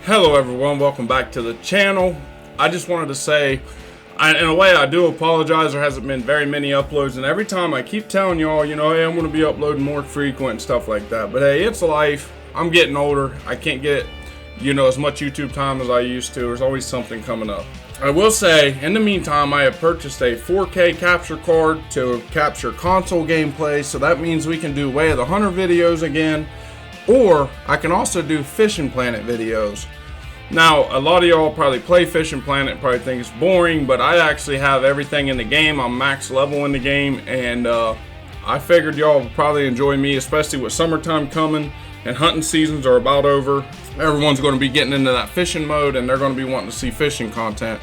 Hello everyone, welcome back to the channel. I just wanted to say, in a way I do apologize, there hasn't been very many uploads, and every time I keep telling y'all, hey, I'm going to be uploading more frequent and stuff like that, but hey, it's life. I'm getting older. I can't get, as much YouTube time as I used to. There's always something coming up. I will say, in the meantime, I have purchased a 4K capture card to capture console gameplay, so that means we can do Way of the Hunter videos again, or I can also do Fishing Planet videos. Now, a lot of y'all probably play Fishing Planet, probably think it's boring, but I actually have everything in the game. I'm max level in the game, and I figured y'all would probably enjoy me, especially with summertime coming and hunting seasons are about over. Everyone's going to be getting into that fishing mode, and they're going to be wanting to see fishing content.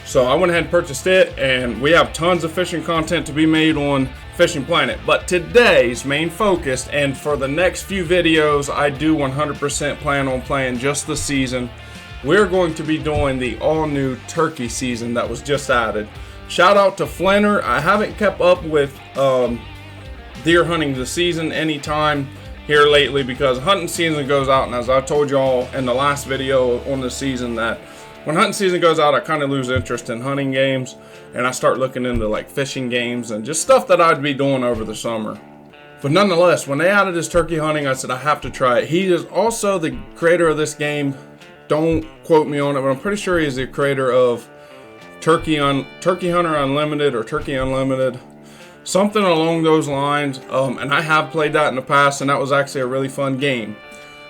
So I went ahead and purchased it, and we have tons of fishing content to be made on Fishing Planet. But today's main focus, and for the next few videos, I do 100% plan on playing just the season. We're going to be doing the all-new turkey season that was just added. Shout out to Flinner. I haven't kept up with deer hunting the season anytime here lately because hunting season goes out, and as I told y'all in the last video on the season, that when hunting season goes out, I kind of lose interest in hunting games, and I start looking into like fishing games and just stuff that I'd be doing over the summer. But nonetheless, when they added this turkey hunting, I said I have to try it. He is also the creator of this game. Don't quote me on it, but I'm pretty sure he's the creator of Turkey Hunter Unlimited or Turkey Unlimited, something along those lines. And I have played that in the past, and that was actually a really fun game.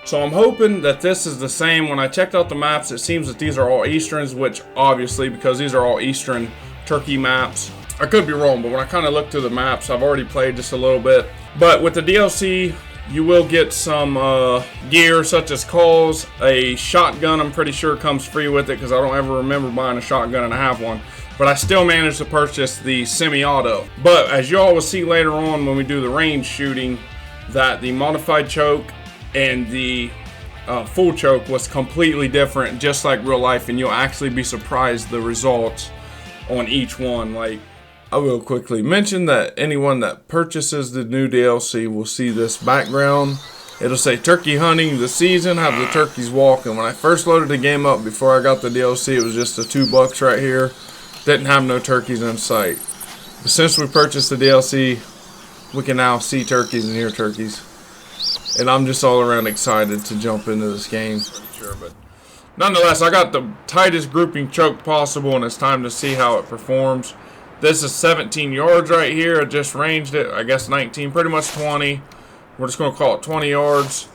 So I'm hoping that this is the same. When I checked out the maps, it seems that these are all Easterns, which obviously, because these are all Eastern turkey maps, I could be wrong, but when I kind of look through the maps, I've already played just a little bit. But with the DLC, you will get some gear such as calls. A shotgun, I'm pretty sure, comes free with it because I don't ever remember buying a shotgun and I have one. But I still managed to purchase the semi-auto. But as y'all will see later on when we do the range shooting, that the modified choke and the full choke was completely different, just like real life, and you'll actually be surprised the results on each one. Like, I will quickly mention that anyone that purchases the new DLC will see this background. It'll say turkey hunting the season, have the turkeys walking. When I first loaded the game up before I got the DLC, it was just the $2 right here. Didn't have no turkeys in sight. But since we purchased the DLC, we can now see turkeys and hear turkeys. And I'm just all around excited to jump into this game. Pretty sure, but nonetheless, I got the tightest grouping choke possible, and it's time to see how it performs. This is 17 yards right here. I just ranged it, I guess 19, pretty much 20. We're just going to call it 20 yards.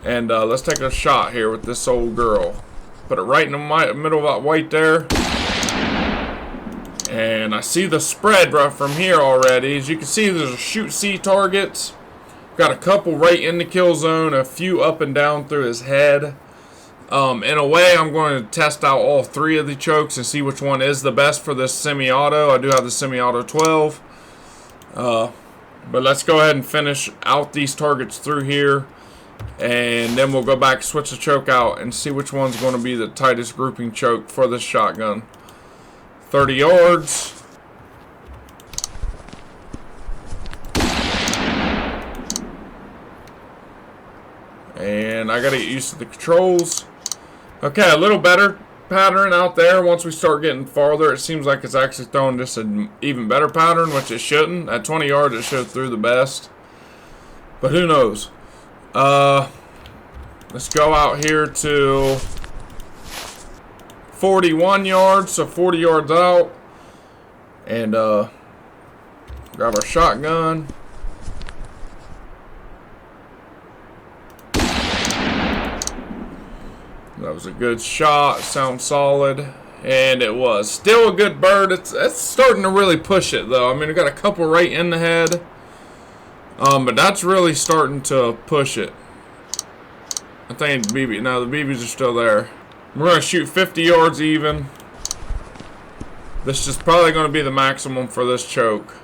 And let's take a shot here with this old girl. Put it right in the middle of that white there. And I see the spread right from here already. As you can see, there's a shoot C targets. Got a couple right in the kill zone, a few up and down through his head. In a way, I'm going to test out all three of the chokes and see which one is the best for this semi-auto. I do have the semi-auto 12. But let's go ahead and finish out these targets through here. And then we'll go back, switch the choke out, and see which one's going to be the tightest grouping choke for this shotgun. 30 yards. And I gotta get used to the controls. Okay, a little better pattern out there. Once we start getting farther, it seems like it's actually throwing just an even better pattern, which it shouldn't. At 20 yards, it should have threw the best. But who knows? Let's go out here to 41 yards, so 40 yards out. And grab our shotgun. That was a good shot. Sounds solid. And it was. Still a good bird. It's starting to really push it, though. I mean, I got a couple right in the head. But that's really starting to push it. I think the BBs are still there. We're going to shoot 50 yards even. This is probably going to be the maximum for this choke.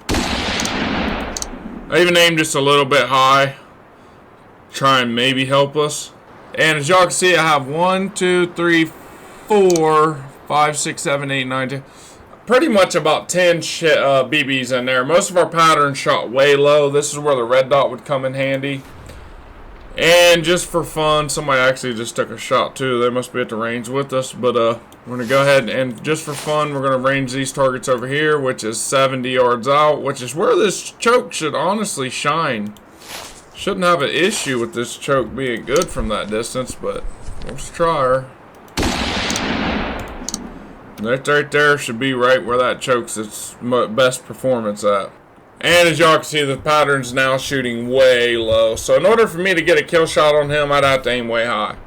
I even aimed just a little bit high. Try and maybe help us. And as y'all can see, I have 1, 2, 3, 4, 5, 6, 7, 8, 9, 10. Pretty much about 10 BBs in there. Most of our patterns shot way low. This is where the red dot would come in handy. And just for fun, somebody actually just took a shot too. They must be at the range with us. But we're going to go ahead and just for fun, we're going to range these targets over here, which is 70 yards out, which is where this choke should honestly shine. Shouldn't have an issue with this choke being good from that distance, but let's try her. That right there should be right where that choke's its best performance at. And as y'all can see, the pattern's now shooting way low. So in order for me to get a kill shot on him, I'd have to aim way high.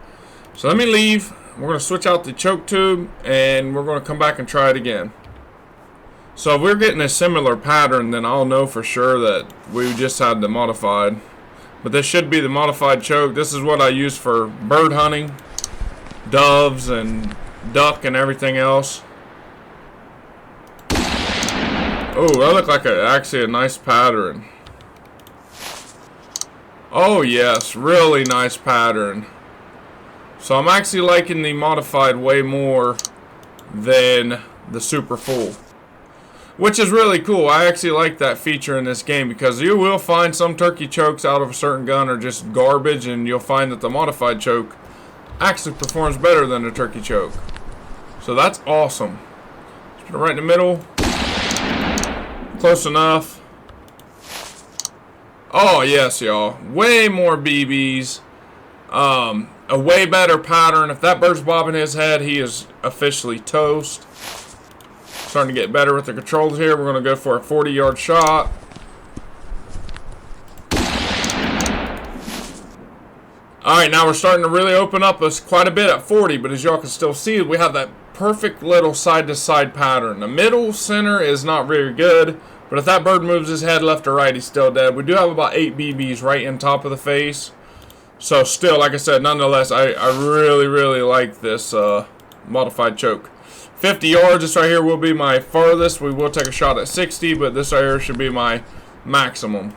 So let me leave. We're going to switch out the choke tube, and we're going to come back and try it again. So if we're getting a similar pattern, then I'll know for sure that we just had the modified. But this should be the modified choke. This is what I use for bird hunting, doves and duck and everything else. Oh, that looked like actually a nice pattern. Oh yes, really nice pattern. So I'm actually liking the modified way more than the super full, which is really cool. I actually like that feature in this game because you will find some turkey chokes out of a certain gun are just garbage, and you'll find that the modified choke actually performs better than the turkey choke. So that's awesome. Just put it right in the middle. Close enough. Oh yes, y'all. Way more BBs. A way better pattern. If that bird's bobbing his head, he is officially toast. Starting to get better with the controls here. We're going to go for a 40-yard shot. Alright, now we're starting to really open up us quite a bit at 40, but as y'all can still see, we have that perfect little side-to-side pattern. The middle center is not very good, but if that bird moves his head left or right, he's still dead. We do have about 8 BBs right in top of the face. So still, like I said, nonetheless, I really, really like this modified choke. 50 yards, this right here will be my farthest. We will take a shot at 60, but this right here should be my maximum.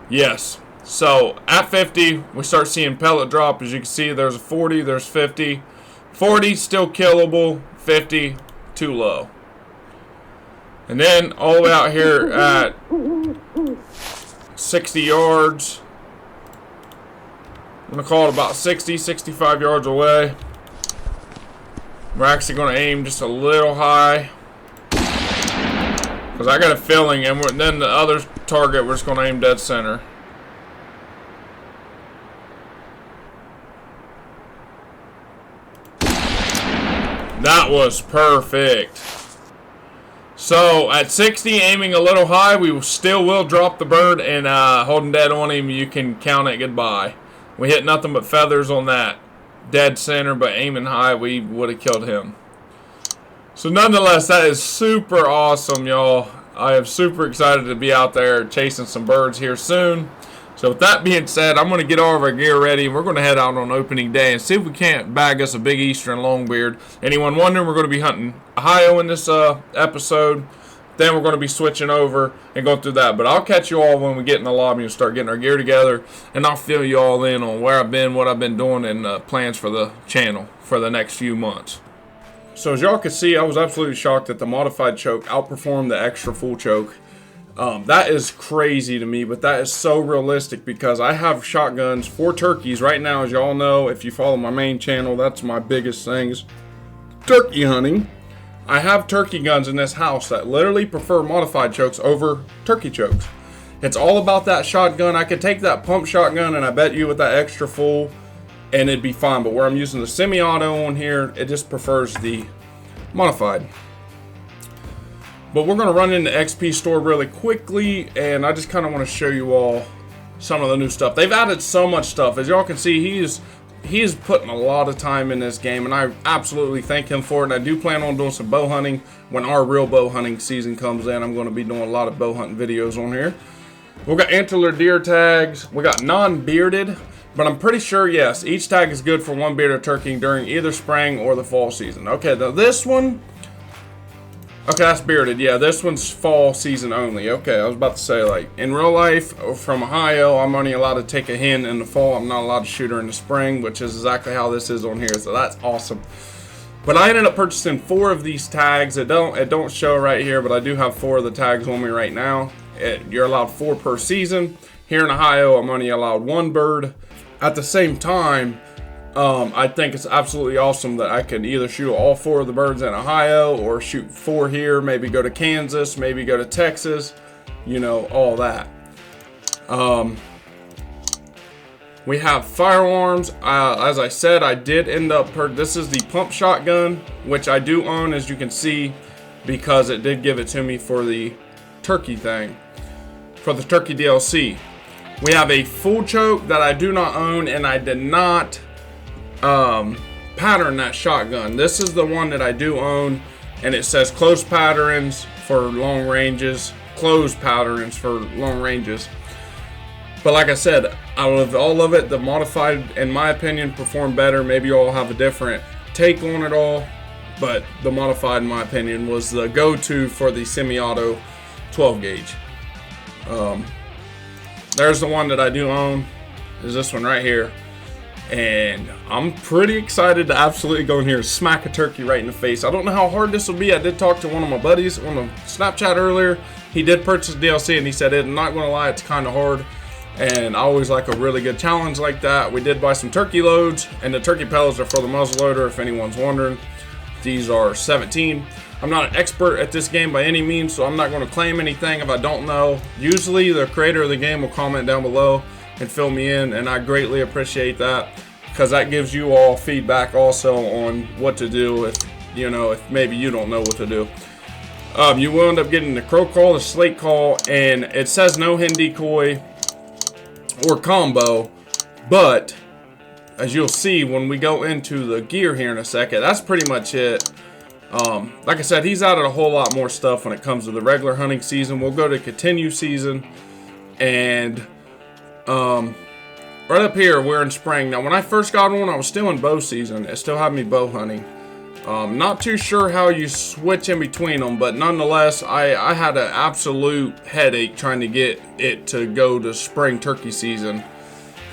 Yes. So at 50, we start seeing pellet drop. As you can see, there's a 40, there's 50. 40, still killable. 50, too low. And then all the way out here at 60 yards. I'm going to call it about 60, 65 yards away. We're actually going to aim just a little high, because I got a feeling, and then the other target, we're just going to aim dead center. That was perfect. So at 60, aiming a little high, we still will drop the bird, and holding dead on him, you can count it goodbye. We hit nothing but feathers on that dead center, but aiming high, we would have killed him. So nonetheless, that is super awesome, y'all. I am super excited to be out there chasing some birds here soon. So with that being said, I'm going to get all of our gear ready, and we're going to head out on opening day and see if we can't bag us a big eastern longbeard. Anyone wondering, we're going to be hunting Ohio in this episode. Then we're going to be switching over and going through that. But I'll catch you all when we get in the lobby and start getting our gear together, and I'll fill you all in on where I've been, what I've been doing, and plans for the channel for the next few months. So as y'all can see, I was absolutely shocked that the modified choke outperformed the extra full choke. That is crazy to me, but that is so realistic because I have shotguns for turkeys right now. As y'all know, if you follow my main channel, that's my biggest things, turkey hunting. I have turkey guns in this house that literally prefer modified chokes over turkey chokes. It's all about that shotgun. I could take that pump shotgun, and I bet you with that extra full, and it'd be fine. But where I'm using the semi-auto on here, it just prefers the modified. But we're going to run into XP store really quickly, and I just kind of want to show you all some of the new stuff. They've added so much stuff. As y'all can see, he is putting a lot of time in this game, and I absolutely thank him for it. And I do plan on doing some bow hunting when our real bow hunting season comes in. I'm going to be doing a lot of bow hunting videos on here. We've got antler deer tags. We got non-bearded, but I'm pretty sure, yes, each tag is good for one bearded turkey during either spring or the fall season. Okay, now this one... Okay, that's bearded. Yeah, this one's fall season only. Okay, I was about to say, like, in real life, from Ohio, I'm only allowed to take a hen in the fall. I'm not allowed to shoot her in the spring, which is exactly how this is on here, so that's awesome. But I ended up purchasing 4 of these tags. It don't show right here, but I do have 4 of the tags on me right now. You're allowed 4 per season. Here in Ohio, I'm only allowed 1 bird. At the same time, I think it's absolutely awesome that I can either shoot all 4 of the birds in Ohio or shoot 4 here, maybe go to Kansas, maybe go to Texas, you know, all that. We have firearms. As I said, I did end up, this is the pump shotgun, which I do own, as you can see, because it did give it to me for the turkey thing, for the turkey DLC. We have a full choke that I do not own, and I did not pattern that shotgun. This is the one that I do own, and it says close patterns for long ranges, closed patterns for long ranges. But like I said, out of all of it, the modified, in my opinion, performed better. Maybe you all have a different take on it all, but the modified, in my opinion, was the go-to for the semi-auto 12 gauge. There's the one that I do own, is this one right here. And I'm pretty excited to absolutely go in here and smack a turkey right in the face. I don't know how hard this will be. I did talk to one of my buddies on the Snapchat earlier. He did purchase DLC, and he said, I'm not going to lie, it's kind of hard. And I always like a really good challenge like that. We did buy some turkey loads, and the turkey pellets are for the muzzle loader, if anyone's wondering. These are 17. I'm not an expert at this game by any means, so I'm not going to claim anything if I don't know. Usually the creator of the game will comment down below and fill me in, and I greatly appreciate that, because that gives you all feedback also on what to do if, you know, if maybe you don't know what to do. You will end up getting the crow call, the slate call, and it says no hen decoy or combo, but as you'll see when we go into the gear here in a second, that's pretty much it. Like I said, he's added a whole lot more stuff when it comes to the regular hunting season. We'll go to continue season, and right up here we're in spring. Now when I first got on, I was still in bow season. It still had me bow hunting. Not too sure how you switch in between them, but nonetheless, I had an absolute headache trying to get it to go to spring turkey season.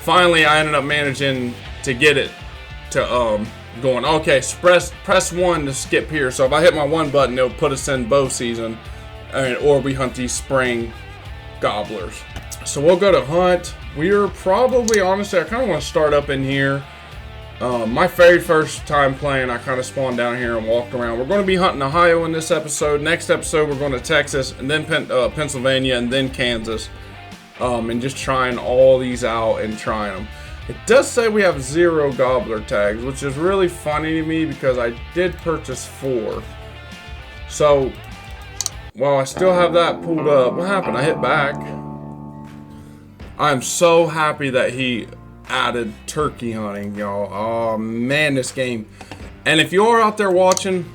Finally, I ended up managing to get it to going, okay, press 1 to skip here. So if I hit my 1 button, it'll put us in bow season, or we hunt these spring gobblers. So we'll go to hunt. We're probably, honestly, I kind of want to start up in here. My very first time playing, I kind of spawned down here and walked around. We're going to be hunting Ohio in this episode. Next episode, we're going to Texas, and then Pennsylvania, and then Kansas. And just trying all these out and trying them. It does say we have 0 gobbler tags, which is really funny to me because I did purchase 4. So, while I still have that pulled up, what happened? I hit back. I'm so happy that he added turkey hunting, y'all. Oh man, this game. And if you're out there watching,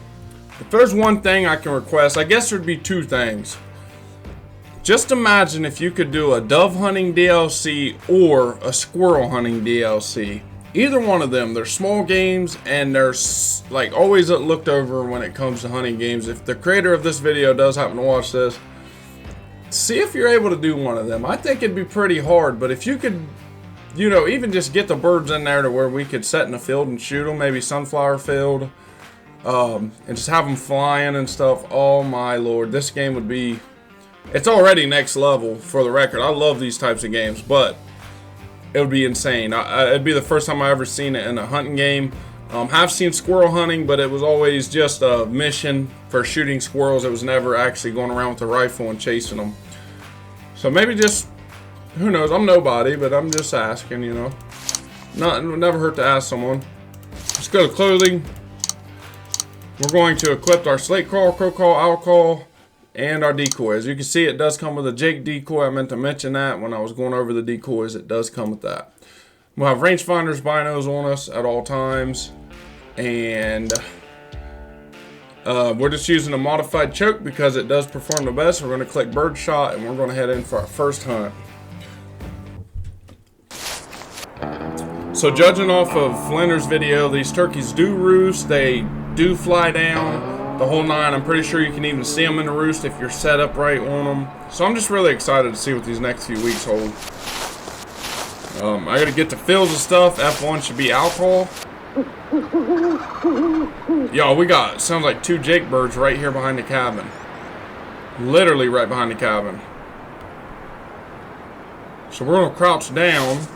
if there's one thing I can request, I guess there'd be 2 things. Just imagine if you could do a dove hunting DLC or a squirrel hunting DLC. Either one of them, they're small games, and they're like always looked over when it comes to hunting games. If the creator of this video does happen to watch this, see if you're able to do one of them. I think it'd be pretty hard, but if you could, you know, even just get the birds in there to where we could set in a field and shoot them, maybe sunflower field, and just have them flying and stuff. Oh my lord, this game would be, it's already next level for the record. I love these types of games, but it would be insane. It'd be the first time I ever seen it in a hunting game. Have seen squirrel hunting, but it was always just a mission for shooting squirrels. It was never actually going around with a rifle and chasing them. So maybe just, who knows, I'm nobody, but I'm just asking, you know. It would never hurt to ask someone. Let's go to clothing. We're going to equip our slate call, crow call, owl call, and our decoy. As you can see, it does come with a Jake decoy. I meant to mention that when I was going over the decoys. It does come with that. We'll have rangefinders, binos on us at all times. And we're just using a modified choke because it does perform the best. We're going to click bird shot, and we're going to head in for our first hunt. So judging off of Flinder's video, these turkeys do roost. They do fly down. The whole 9. I'm pretty sure you can even see them in the roost if you're set up right on them. So I'm just really excited to see what these next few weeks hold. I gotta get the fills and stuff. F1 should be alcohol. Yo, we got, sounds like 2 Jake birds right here behind the cabin. Literally right behind the cabin. So we're going to crouch down.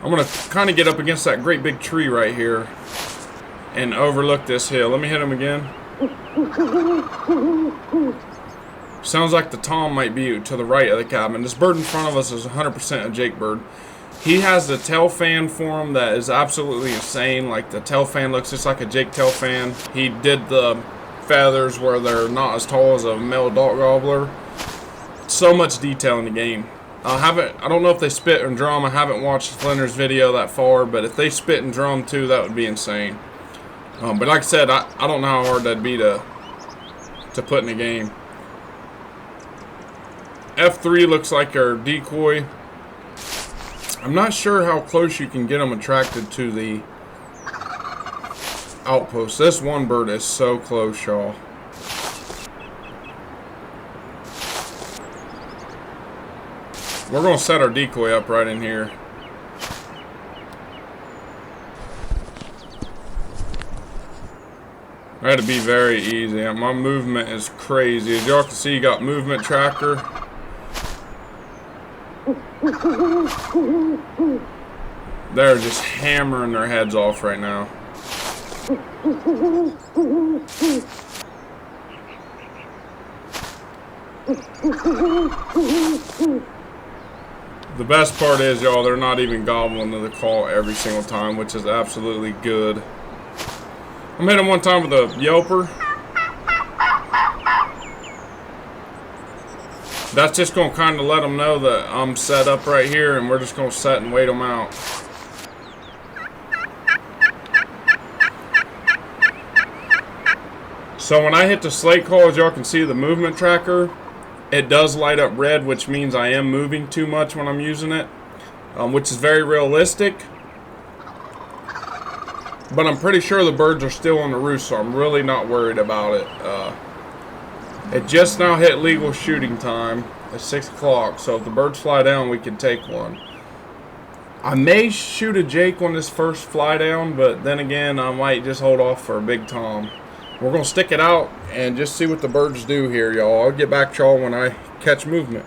I'm going to kind of get up against that great big tree right here and overlook this hill. Let me hit him again. Sounds like the tom might be to the right of the cabin. This bird in front of us is 100% a Jake bird. He has the tail fan for him that is absolutely insane. Like, the tail fan looks just like a Jake tail fan. He did the feathers where they're not as tall as a male dog gobbler. So much detail in the game. I don't know if they spit and drum. I haven't watched Flinder's video that far, but if they spit and drum too, that would be insane. But like I said, I don't know how hard that'd be to put in a game. F3 looks like our decoy. I'm not sure how close you can get them attracted to the outpost. This one bird is so close, y'all. We're going to set our decoy up right in here. I had to be very easy. My movement is crazy. As y'all can see, you got movement tracker. They're just hammering their heads off right now. The best part is, y'all, they're not even gobbling to the call every single time, which is absolutely good. I'm hitting one time with a yelper. That's just going to kind of let them know that I'm set up right here, and we're just going to set and wait them out. So when I hit the slate call, as y'all can see, the movement tracker, it does light up red, which means I am moving too much when I'm using it, which is very realistic. But I'm pretty sure the birds are still on the roost, so I'm really not worried about it. It just now hit legal shooting time at 6 o'clock, so if the birds fly down, we can take one. I may shoot a Jake on this first fly down, but then again, I might just hold off for a big tom. We're going to stick it out and just see what the birds do here, y'all. I'll get back to y'all when I catch movement.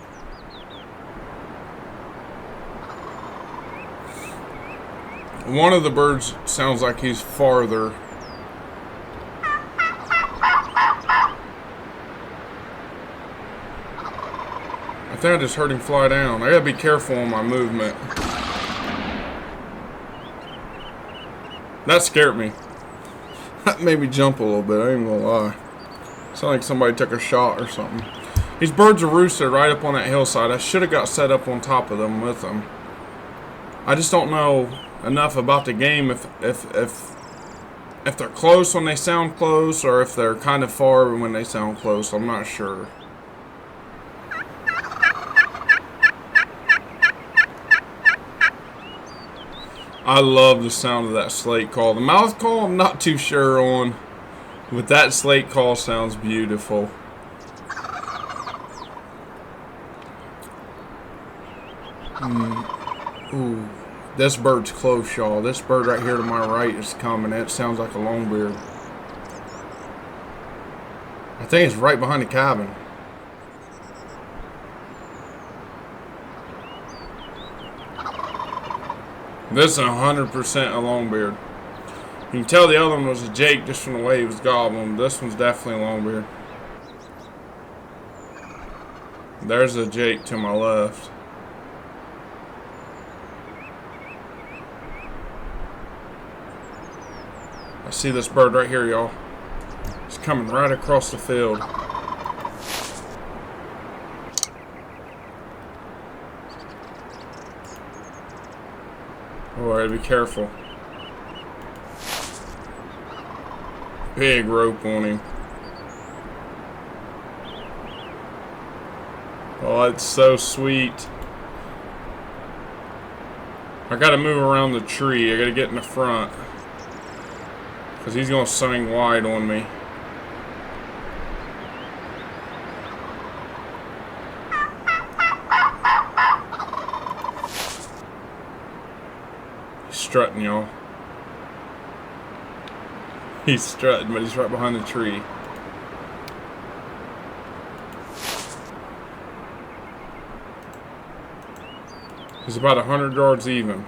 One of the birds sounds like he's farther. I think I just heard him fly down. I gotta be careful on my movement. That scared me. That made me jump a little bit, I ain't gonna lie. Sounded like somebody took a shot or something. These birds are roosted right up on that hillside. I should have got set up on top of them with them. I just don't know enough about the game if they're close when they sound close, or if they're kind of far when they sound close. I'm not sure. I love the sound of that slate call. The mouth call, I'm not too sure on, but that slate call sounds beautiful. Ooh, this bird's close, y'all. This bird right here to my right is coming. It sounds like a longbeard. I think it's right behind the cabin. This is 100% a longbeard. You can tell the other one was a Jake just from the way he was gobbling. This one's definitely a longbeard. There's a Jake to my left. I see this bird right here, y'all. It's coming right across the field. Oh, I gotta be careful. Big rope on him. Oh, it's so sweet. I gotta move around the tree. I gotta get in the front, because he's gonna swing wide on me. He's strutting, y'all. He's strutting, but he's right behind the tree. He's about 100 yards even.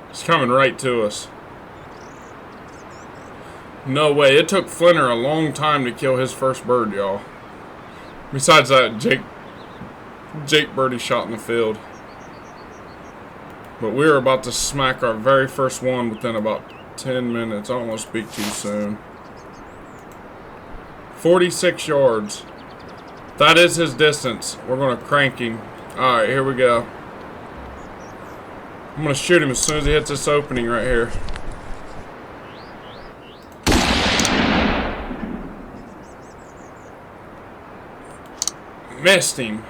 He's coming right to us. No way. It took Flinter a long time to kill his first bird, y'all. Besides that Jake bird he shot in the field. But we were about to smack our very first one within about 10 minutes. I don't want to speak too soon. 46 yards. That is his distance. We're going to crank him. Alright, here we go. I'm going to shoot him as soon as he hits this opening right here. Missed him.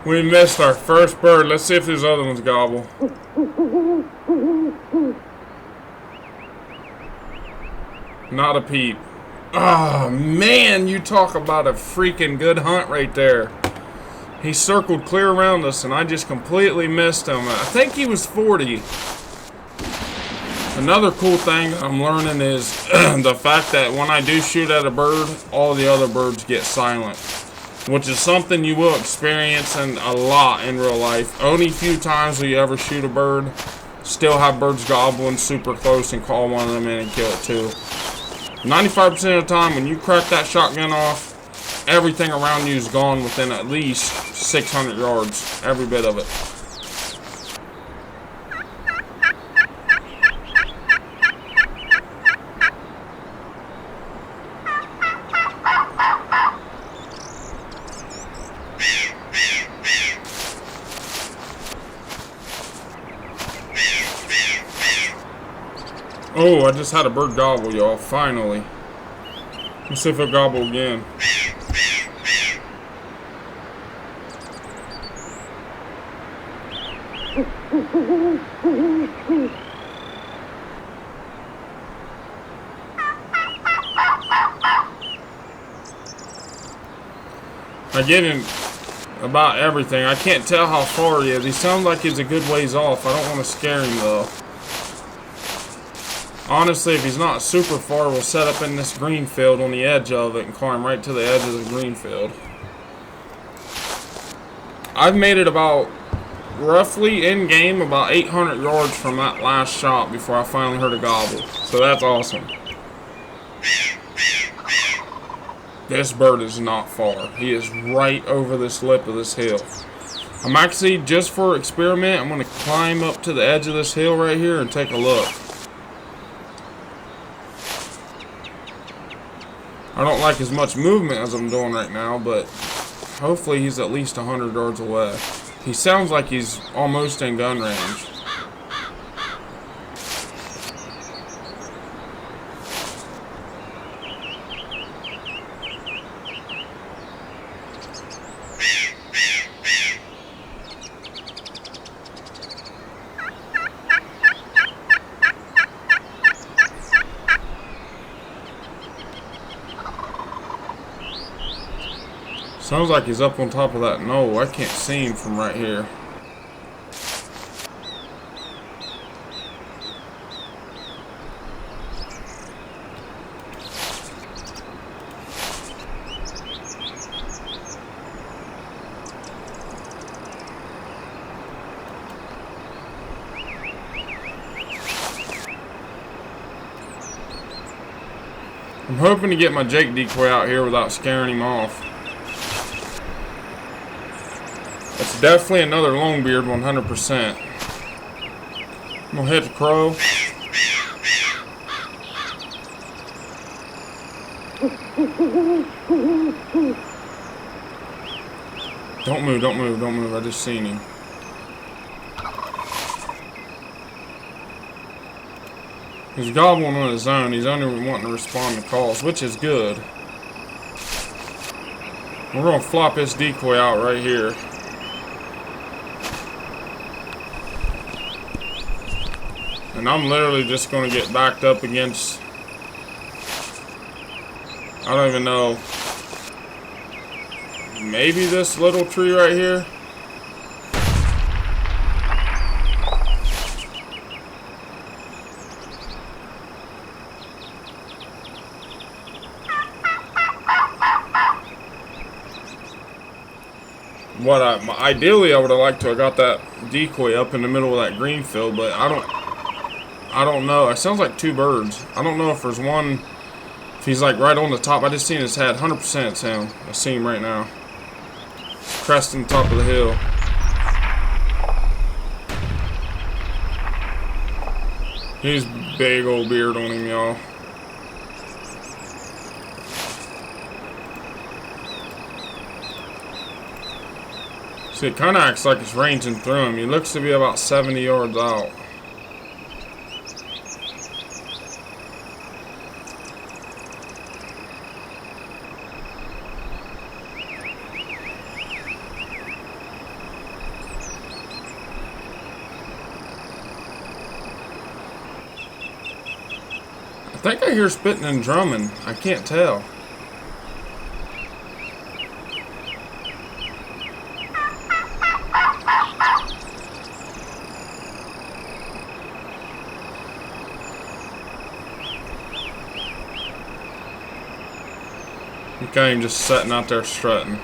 We missed our first bird. Let's see if these other ones gobble. Not a peep. Oh, man, you talk about a freaking good hunt right there. He circled clear around us, and I just completely missed him. I think he was 40. Another cool thing I'm learning is the fact that when I do shoot at a bird, all the other birds get silent. Which is something you will experience in a lot in real life. Only few times will you ever shoot a bird, still have birds gobbling super close and call one of them in and kill it too. 95% of the time when you crack that shotgun off, everything around you is gone within at least 600 yards. Every bit of it. Oh, I just had a bird gobble, y'all. Finally. Let's see if it'll gobble again. I get him about everything. I can't tell how far he is. He sounds like he's a good ways off. I don't want to scare him though. Honestly, if he's not super far, we'll set up in this green field on the edge of it and climb right to the edge of the green field. I've made it about, roughly in game, about 800 yards from that last shot before I finally heard a gobble. So that's awesome. This bird is not far. He is right over this lip of this hill. I'm actually, just for experiment, I'm going to climb up to the edge of this hill right here and take a look. I don't like as much movement as I'm doing right now, but hopefully he's at least 100 yards away. He sounds like he's almost in gun range. Sounds like he's up on top of that knoll. I can't see him from right here. I'm hoping to get my Jake decoy out here without scaring him off. It's definitely another longbeard 100%. I'm gonna hit the crow. Don't move, don't move, don't move. I just seen him. He's gobbling on his own. He's only wanting to respond to calls, which is good. We're gonna flop this decoy out right here. And I'm literally just going to get backed up against, I don't even know, maybe this little tree right here. what ideally I would have liked to have got that decoy up in the middle of that green field, but I don't know. It sounds like two birds. I don't know if there's one, if he's like right on the top. I just seen his head. 100% it's him. I see him right now. Cresting the top of the hill. He's big old beard on him, y'all. See, it kind of acts like it's ranging through him. He looks to be about 70 yards out. I think I hear spitting and drumming. I can't tell. Okay, I'm just sitting out there strutting.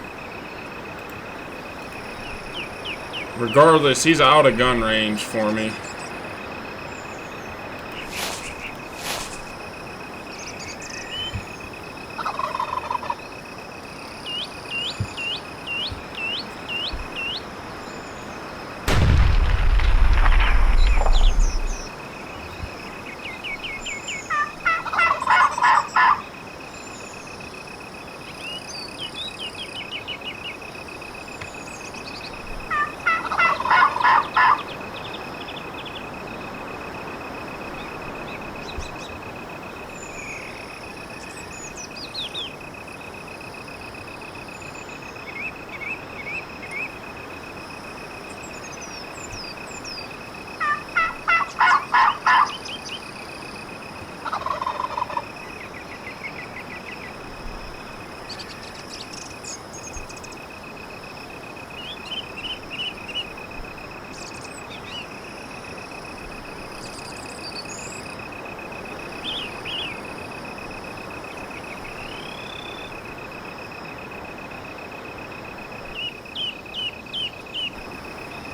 Regardless, he's out of gun range for me.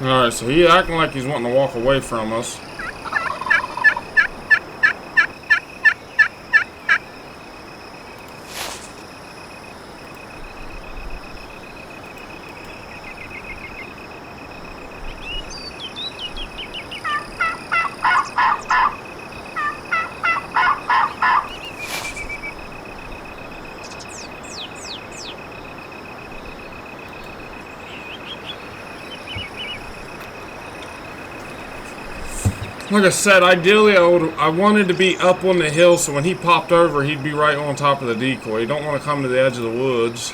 Alright, so he acting like he's wanting to walk away from us. Like I said, ideally I wanted to be up on the hill so when he popped over, he'd be right on top of the decoy. You don't want to come to the edge of the woods.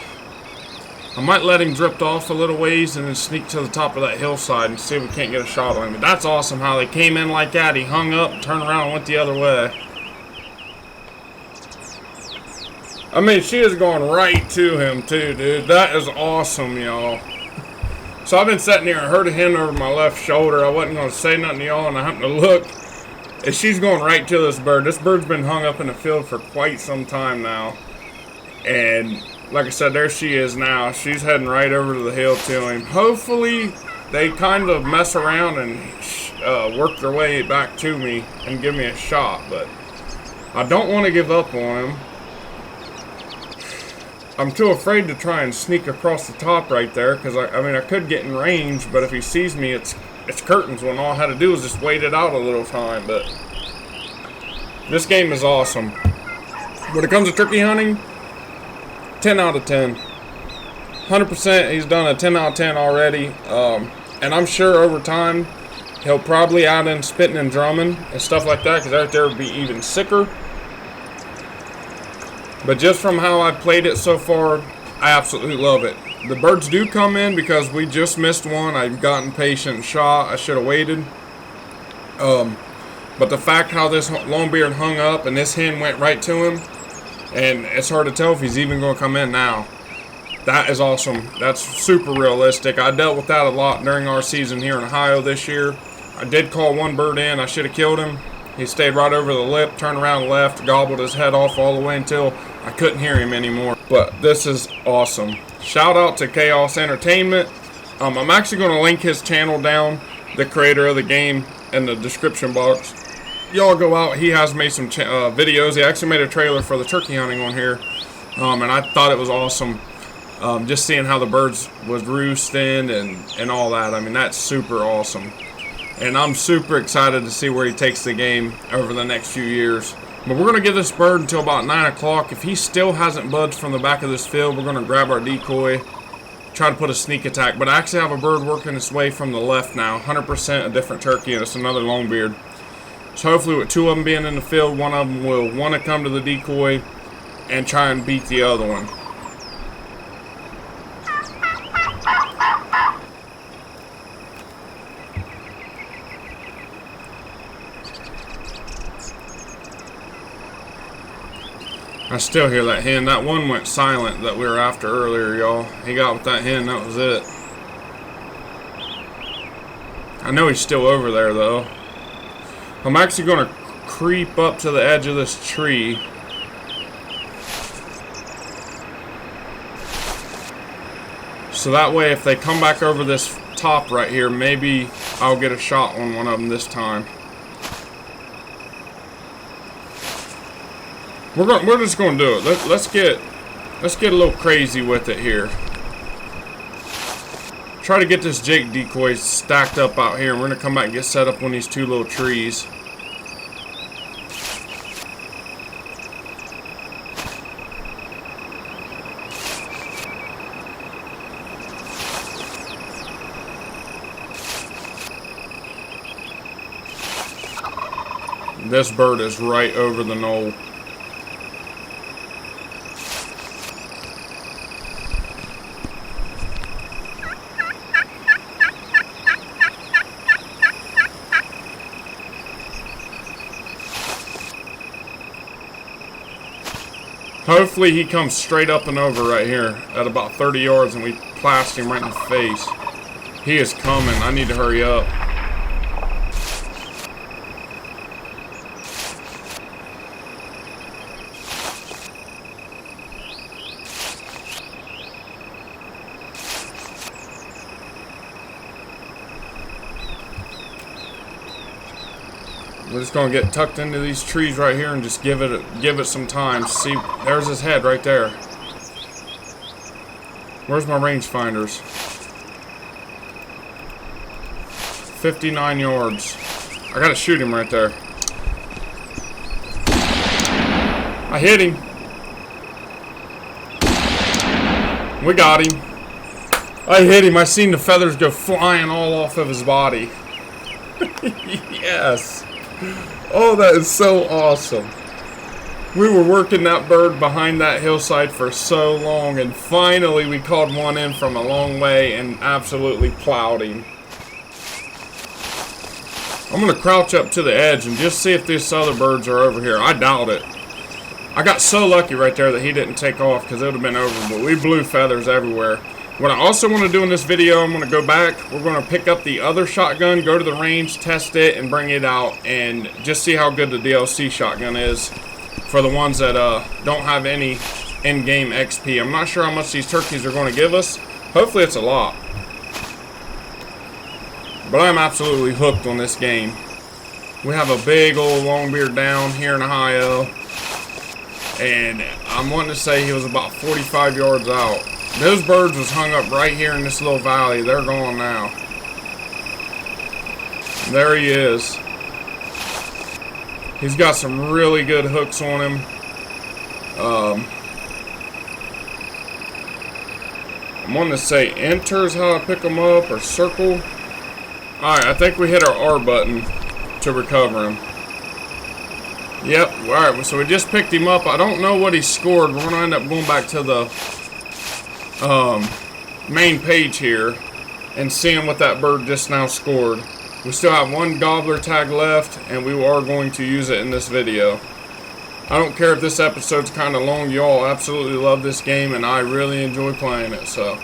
I might let him drift off a little ways and then sneak to the top of that hillside and see if we can't get a shot on him. But that's awesome how they came in like that. He hung up, turned around, and went the other way. I mean, she is going right to him too, dude. That is awesome, y'all. So I've been sitting here and heard a hen over my left shoulder. I wasn't going to say nothing to y'all, and I happened to look. And she's going right to this bird. This bird's been hung up in the field for quite some time now. And like I said, there she is now. She's heading right over to the hill to him. Hopefully, they kind of mess around and work their way back to me and give me a shot. But I don't want to give up on him. I'm too afraid to try and sneak across the top right there because I mean I could get in range, but if he sees me, it's curtains when all I had to do was just wait it out a little time. But this game is awesome. When it comes to turkey hunting, 10 out of 10. 100%. He's done a 10 out of 10 already, and I'm sure over time he'll probably add in spitting and drumming and stuff like that because right there would be even sicker. But just from how I've played it so far, I absolutely love it. The birds do come in because we just missed one. I've gotten patient and shot. I should have waited. But the fact how this longbeard hung up and this hen went right to him, and it's hard to tell if he's even going to come in now. That is awesome. That's super realistic. I dealt with that a lot during our season here in Ohio this year. I did call one bird in. I should have killed him. He stayed right over the lip, turned around left, gobbled his head off all the way until I couldn't hear him anymore. But this is awesome. Shout out to Chaos Entertainment. I'm actually going to link his channel down, the creator of the game, in the description box. Y'all go out. He has made some videos. He actually made a trailer for the turkey hunting on here, and I thought it was awesome. Just seeing how the birds was roosting and all that. I mean, that's super awesome. And I'm super excited to see where he takes the game over the next few years. But we're going to give this bird until about 9 o'clock. If he still hasn't budged from the back of this field, we're going to grab our decoy, try to put a sneak attack. But I actually have a bird working its way from the left now. 100% a different turkey, and it's another longbeard. So hopefully with two of them being in the field, one of them will want to come to the decoy and try and beat the other one. I still hear that hen. That one went silent that we were after earlier, y'all. He got with that hen, that was it. I know he's still over there, though. I'm actually going to creep up to the edge of this tree. So that way, if they come back over this top right here, maybe I'll get a shot on one of them this time. We're just gonna do it. Let's get a little crazy with it here. Try to get this Jake decoy stacked up out here, and we're gonna come back and get set up on these two little trees. This bird is right over the knoll. Hopefully he comes straight up and over right here at about 30 yards and we blast him right in the face. He is coming. I need to hurry up. We're just gonna get tucked into these trees right here and just give it some time. See, there's his head right there. Where's my rangefinders? 59 yards. I gotta shoot him right there. I hit him. We got him. I hit him. I seen the feathers go flying all off of his body. Yes. Oh, that is so awesome. We were working that bird behind that hillside for so long, and finally we called one in from a long way and absolutely plowed him. I'm going to crouch up to the edge and just see if these other birds are over here. I doubt it. I got so lucky right there that he didn't take off because it would have been over, but we blew feathers everywhere. What I also want to do in this video, I'm going to go back. We're going to pick up the other shotgun, go to the range, test it, and bring it out, and just see how good the DLC shotgun is for the ones that don't have any in-game XP. I'm not sure how much these turkeys are going to give us. Hopefully it's a lot. But I'm absolutely hooked on this game. We have a big old longbeard down here in Ohio, and I'm wanting to say he was about 45 yards out. Those birds was hung up right here in this little valley. They're gone now. There he is. He's got some really good hooks on him. I'm wanting to say enter is how I pick them up, or circle. Alright, I think we hit our R button to recover him. Yep, alright, so we just picked him up. I don't know what he scored. We're going to end up going back to the main page here and seeing what that bird just now scored. We still have one gobbler tag left, and we are going to use it in this video. I don't care if this episode's kind of long. Y'all absolutely love this game, and I really enjoy playing it. So,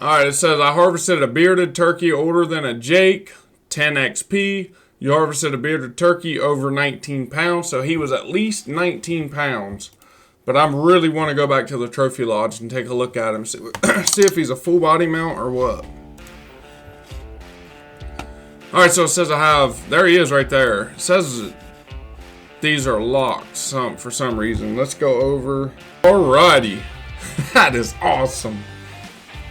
alright, it says I harvested a bearded turkey older than a Jake, 10 XP. You harvested a bearded turkey over 19 pounds, so he was at least 19 pounds. But I really want to go back to the trophy lodge and take a look at him, see if he's a full body mount or what. Alright, so it says I have, there he is right there. It says these are locked for some reason. Let's go over. Alrighty. That is awesome.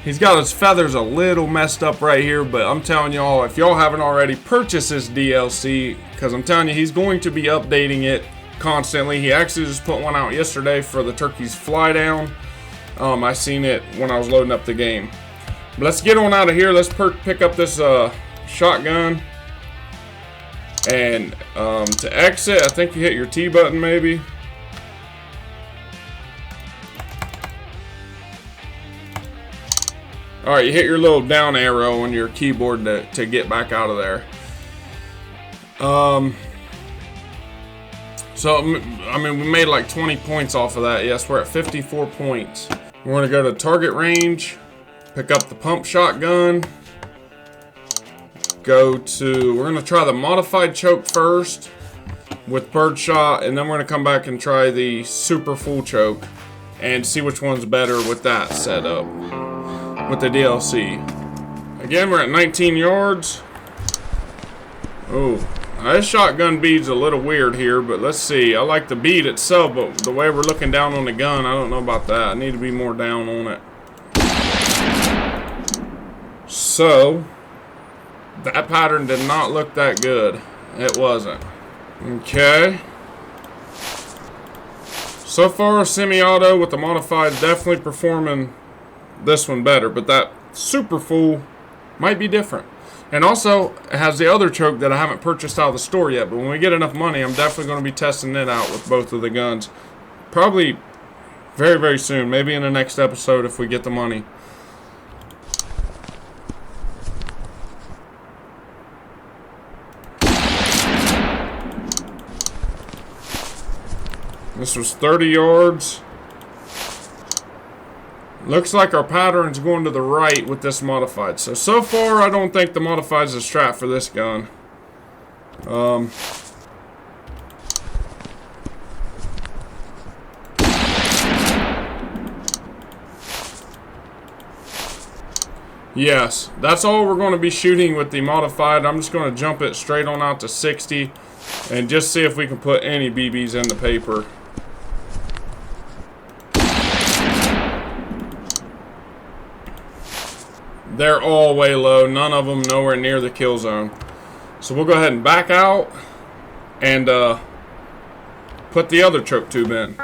He's got his feathers a little messed up right here, but I'm telling y'all, if y'all haven't already, purchase this DLC, because I'm telling you, he's going to be updating it constantly. He actually just put one out yesterday for the turkey's fly down. I seen it when I was loading up the game. But let's get on out of here. Let's pick up this shotgun. And to exit, I think you hit your T button maybe. Alright, you hit your little down arrow on your keyboard to get back out of there. So, I mean, we made like 20 points off of that. Yes, we're at 54 points. We're going to go to target range, pick up the pump shotgun, we're going to try the modified choke first with birdshot, and then we're going to come back and try the super full choke and see which one's better with that setup. With the DLC. Again, we're at 19 yards. Oh, this shotgun bead's a little weird here, but let's see. I like the bead itself, but the way we're looking down on the gun, I don't know about that. I need to be more down on it. So, that pattern did not look that good. It wasn't. Okay. So far, semi-auto with the modified definitely performing this one better, but that super full might be different. And also, it has the other choke that I haven't purchased out of the store yet, but when we get enough money, I'm definitely going to be testing it out with both of the guns. Probably very, very soon. Maybe in the next episode if we get the money. This was 30 yards. Looks like our pattern's going to the right with this modified. So far, I don't think the modified is a strat for this gun. Yes, that's all we're going to be shooting with the modified. I'm just going to jump it straight on out to 60 and just see if we can put any BBs in the paper. They're all way low. None of them nowhere near the kill zone. So we'll go ahead and back out and put the other choke tube in.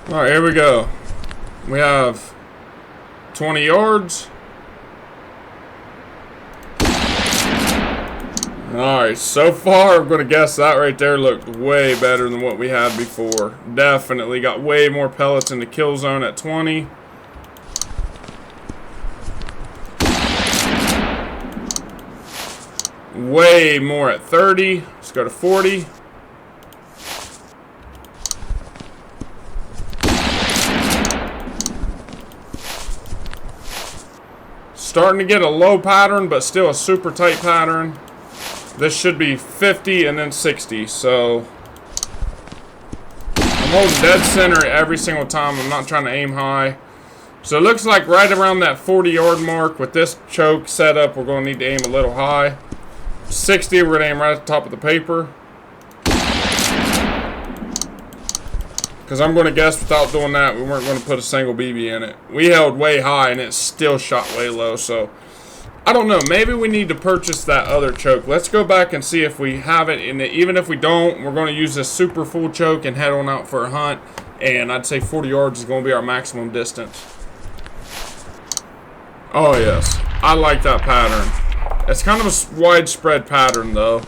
Alright, here we go. We have 20 yards. Alright, so far I'm going to guess that right there looked way better than what we had before. Definitely got way more pellets in the kill zone at 20. Way more at 30. Let's go to 40. Starting to get a low pattern, but still a super tight pattern. This should be 50 and then 60. So I'm holding dead center every single time. I'm not trying to aim high. So it looks like right around that 40-yard mark with this choke setup, we're going to need to aim a little high. 60, we're going to aim right at the top of the paper. Because I'm going to guess without doing that, we weren't going to put a single BB in it. We held way high and it still shot way low. So, I don't know. Maybe we need to purchase that other choke. Let's go back and see if we have it. And even if we don't, we're going to use this super full choke and head on out for a hunt. And I'd say 40 yards is going to be our maximum distance. Oh, yes. I like that pattern. It's kind of a widespread pattern, though.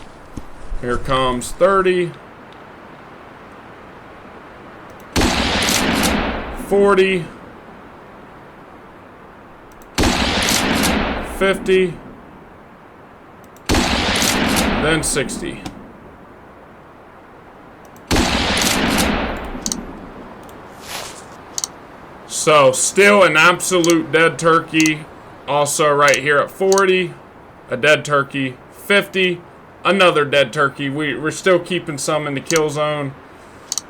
Here comes 30. 40. 50. Then 60. So, still an absolute dead turkey. Also right here at 40. A dead turkey. 50. Another dead turkey. We're still keeping some in the kill zone.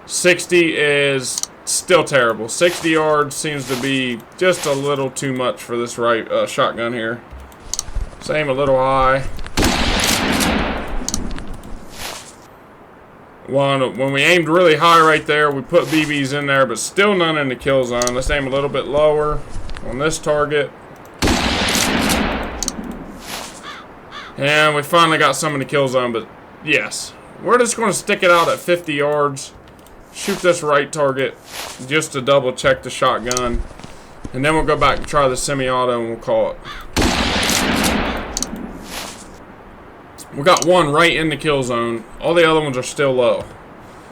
60 is still terrible. 60 yards seems to be just a little too much for this shotgun here. Same, a little high. When we aimed really high right there, we put BBs in there, but still none in the kill zone. Let's aim a little bit lower on this target. And we finally got some in the kill zone, but yes. We're just going to stick it out at 50 yards. Shoot this right target just to double check the shotgun. And then we'll go back and try the semi-auto and we'll call it. We got one right in the kill zone. All the other ones are still low.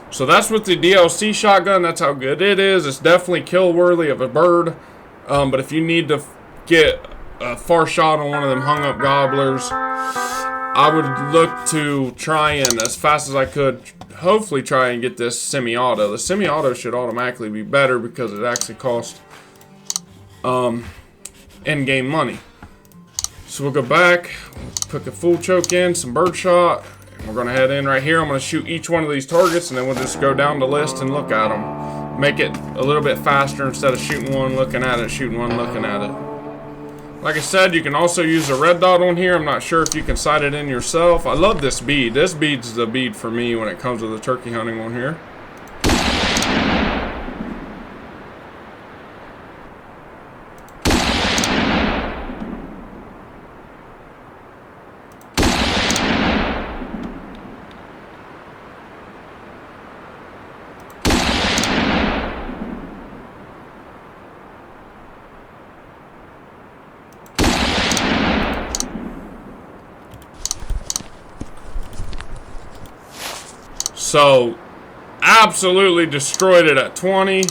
So that's with the DLC shotgun. That's how good it is. It's definitely kill worthy of a bird. But if you need to get a far shot on one of them hung up gobblers, I would look to try and, as fast as I could, hopefully try and get this semi-auto. The semi-auto should automatically be better because it actually costs in-game money. So we'll go back, put the full choke in, some birdshot, and we're going to head in right here. I'm going to shoot each one of these targets, and then we'll just go down the list and look at them. Make it a little bit faster instead of shooting one, looking at it, shooting one, looking at it. Like I said, you can also use a red dot on here. I'm not sure if you can sight it in yourself. I love this bead. This bead's the bead for me when it comes to the turkey hunting on here. So, absolutely destroyed it at 20.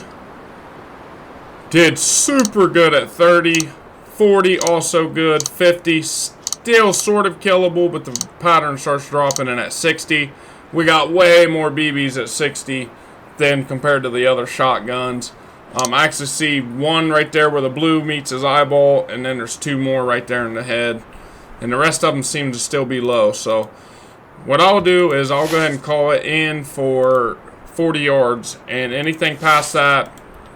Did super good at 30. 40 also good. 50 still sort of killable, but the pattern starts dropping in at 60. We got way more BBs at 60 than compared to the other shotguns. I actually see one right there where the blue meets his eyeball, and then there's two more right there in the head. And the rest of them seem to still be low, so what I'll do is I'll go ahead and call it in for 40 yards, and anything past that,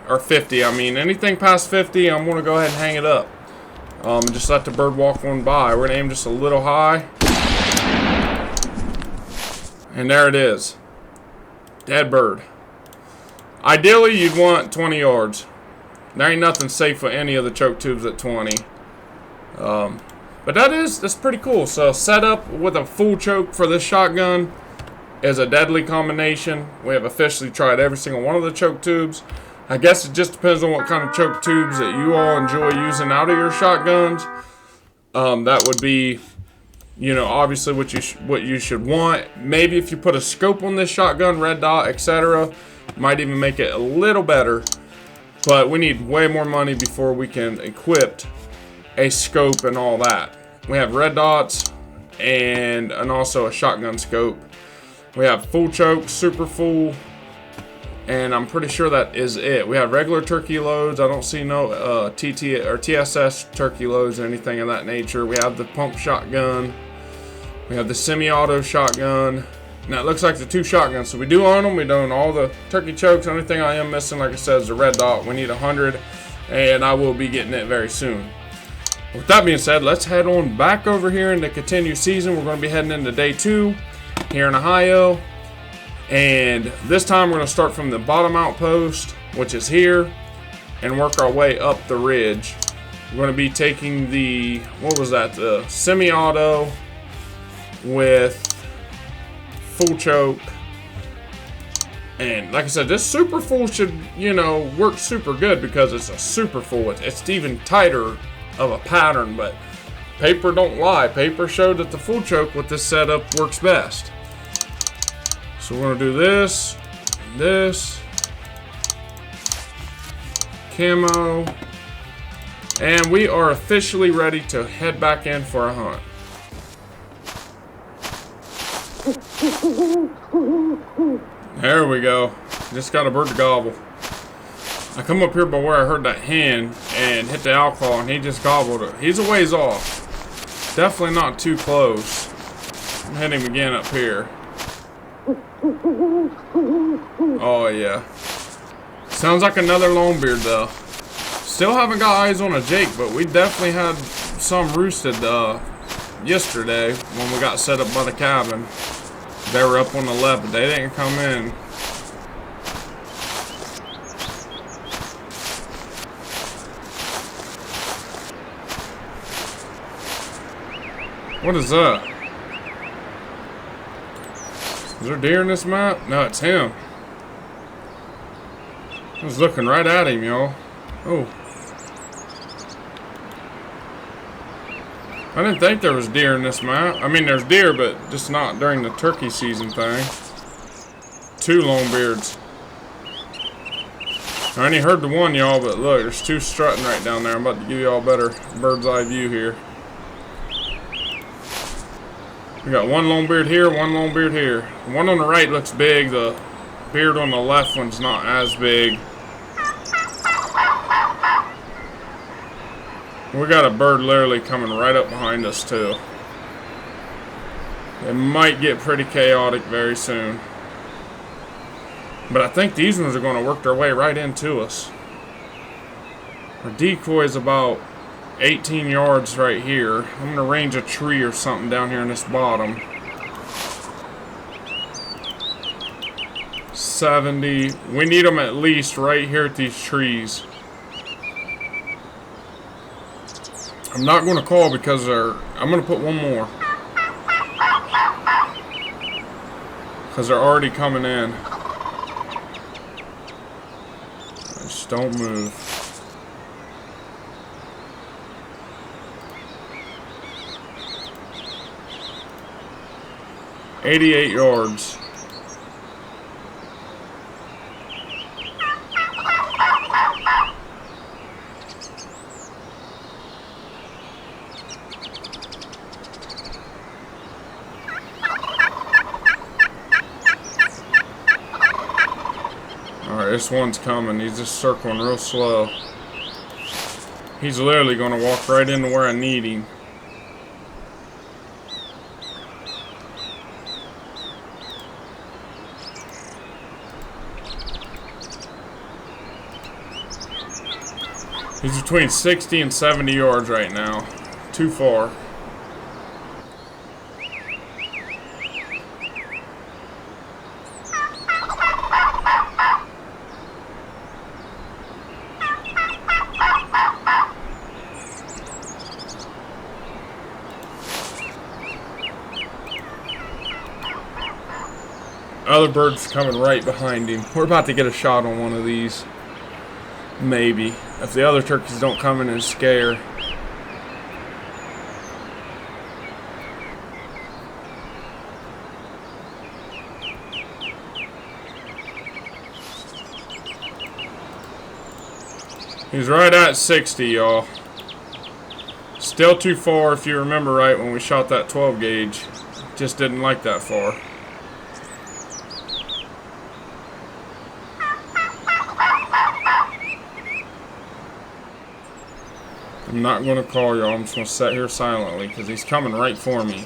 or 50, I mean, anything past 50, I'm going to go ahead and hang it up. And just let the bird walk on by. We're going to aim just a little high. And there it is. Dead bird. Ideally, you'd want 20 yards. There ain't nothing safe with any of the choke tubes at 20. But that's pretty cool. So setup with a full choke for this shotgun is a deadly combination. We have officially tried every single one of the choke tubes. I guess it just depends on what kind of choke tubes that you all enjoy using out of your shotguns. That would be, you know, obviously what you should want. Maybe if you put a scope on this shotgun, red dot, etc., might even make it a little better. But we need way more money before we can equip a scope and all that. We have red dots and also a shotgun scope. We have full choke, super full, and I'm pretty sure that is it. We have regular turkey loads. I don't see no TT or TSS turkey loads or anything of that nature. We have the pump shotgun. We have the semi-auto shotgun. Now it looks like the two shotguns. So we do own them. We own all the turkey chokes. The only thing I am missing, like I said, is the red dot. We need 100, and I will be getting it very soon. With that being said, let's head on back over here into continue season. We're going to be heading into day 2 here in Ohio. And this time we're going to start from the bottom outpost, which is here, and work our way up the ridge. We're going to be taking the, what was that, the semi-auto with full choke. And like I said, this super full should, you know, work super good because it's a super full. It's even tighter of a pattern, but paper don't lie. Paper showed that the full choke with this setup works best. So we're gonna do this, camo, and we are officially ready to head back in for a hunt. There we go. Just got a bird to gobble. I come up here by where I heard that hen and hit the alcohol, and he just gobbled it. He's a ways off. Definitely not too close. I'm hitting him again up here. Oh yeah. Sounds like another longbeard though. Still haven't got eyes on a Jake, but we definitely had some roosted yesterday when we got set up by the cabin. They were up on the left, but they didn't come in. What is that? Is there deer in this map? No, it's him. I was looking right at him, y'all. Oh. I didn't think there was deer in this map. I mean, there's deer, but just not during the turkey season thing. 2 longbeards. I only heard the one, y'all, but look, there's 2 strutting right down there. I'm about to give y'all a better bird's eye view here. We got 1 longbeard here, 1 longbeard here. The one on the right looks big. The beard on the left one's not as big. We got a bird literally coming right up behind us too. It might get pretty chaotic very soon. But I think these ones are going to work their way right into us. Our decoy is about 18 yards right here. I'm going to range a tree or something down here in this bottom. 70. We need them at least right here at these trees. I'm not going to call because I'm going to put 1 more. Because they're already coming in. Just don't move. "88 yards. Alright, this one's coming. He's just circling real slow. He's literally going to walk right into where I need him. He's between 60 and 70 yards right now. Too far. Other bird's coming right behind him. We're about to get a shot on one of these. Maybe. If the other turkeys don't come in and scare. He's right at 60, y'all. Still too far if you remember right when we shot that 12 gauge. Just didn't like that far. I'm not going to call y'all. I'm just going to sit here silently because he's coming right for me.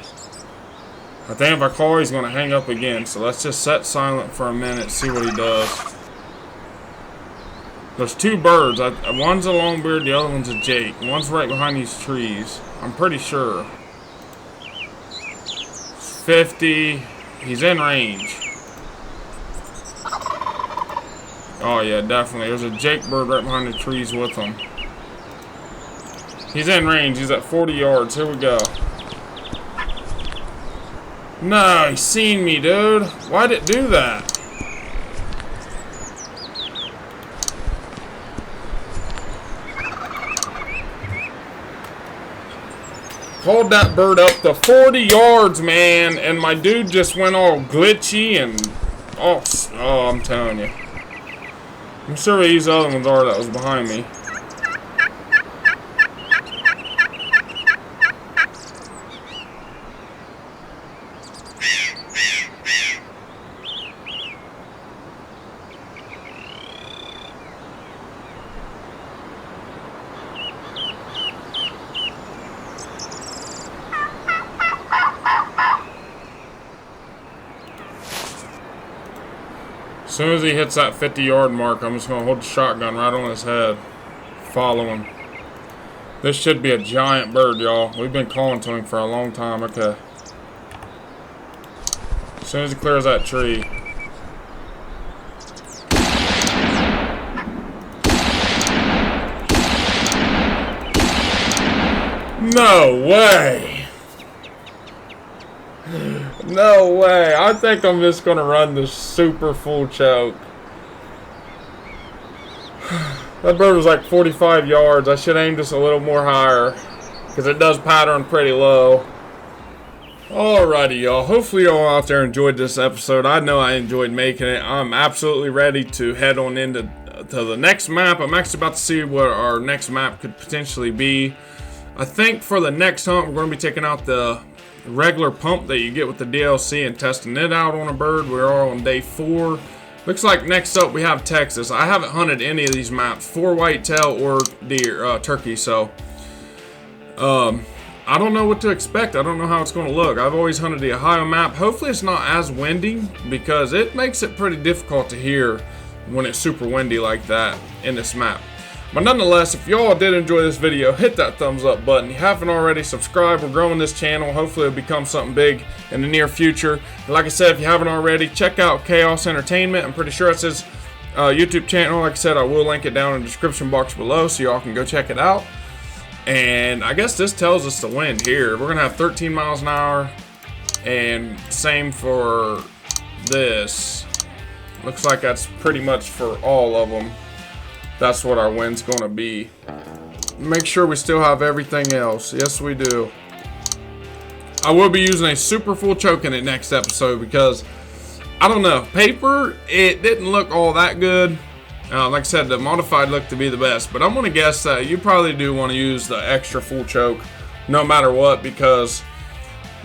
I think if I call, he's going to hang up again. So let's just sit silent for a minute, see what he does. There's 2 birds. One's a longbeard, the other one's a jake. One's right behind these trees. I'm pretty sure. 50. He's in range. Oh yeah, definitely. There's a jake bird right behind the trees with him. He's in range. He's at 40 yards. Here we go. No, he's seen me, dude. Why'd it do that? Called that bird up to 40 yards, man, and my dude just went all glitchy and oh, I'm telling you. I'm sure where these other ones are that was behind me. As soon as he hits that 50-yard mark, I'm just going to hold the shotgun right on his head. Follow him. This should be a giant bird, y'all. We've been calling to him for a long time. Okay. As soon as he clears that tree. No way. No way. I think I'm just going to run the super full choke. That bird was like 45 yards. I should aim just a little more higher because it does pattern pretty low. Alrighty, y'all. Hopefully y'all out there enjoyed this episode. I know I enjoyed making it. I'm absolutely ready to head on into the next map. I'm actually about to see what our next map could potentially be. I think for the next hunt, we're going to be taking out the regular pump that you get with the DLC and testing it out on a bird. We're all on day 4. Looks like next up we have Texas. I haven't hunted any of these maps for whitetail or deer, turkey, so I don't know what to expect. I don't know how it's going to look. I've always hunted the Ohio map. Hopefully it's not as windy because it makes it pretty difficult to hear when it's super windy like that in this map. But nonetheless, if y'all did enjoy this video, hit that thumbs up button. If you haven't already, subscribe. We're growing this channel. Hopefully it'll become something big in the near future. And like I said, if you haven't already, check out Chaos Entertainment. I'm pretty sure it's his YouTube channel. Like I said, I will link it down in the description box below so y'all can go check it out. And I guess this tells us the wind here. We're going to have 13 miles an hour. And same for this. Looks like that's pretty much for all of them. That's what our wind's going to be. Make sure we still have everything else. Yes, we do. I will be using a super full choke in it next episode because, I don't know, paper, it didn't look all that good. Like I said, the modified looked to be the best, but I'm going to guess that you probably do want to use the extra full choke no matter what, because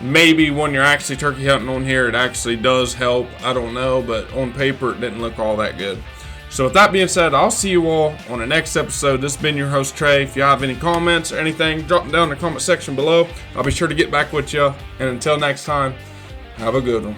maybe when you're actually turkey hunting on here, it actually does help. I don't know, but on paper, it didn't look all that good. So with that being said, I'll see you all on the next episode. This has been your host, Trey. If you have any comments or anything, drop them down in the comment section below. I'll be sure to get back with you. And until next time, have a good one.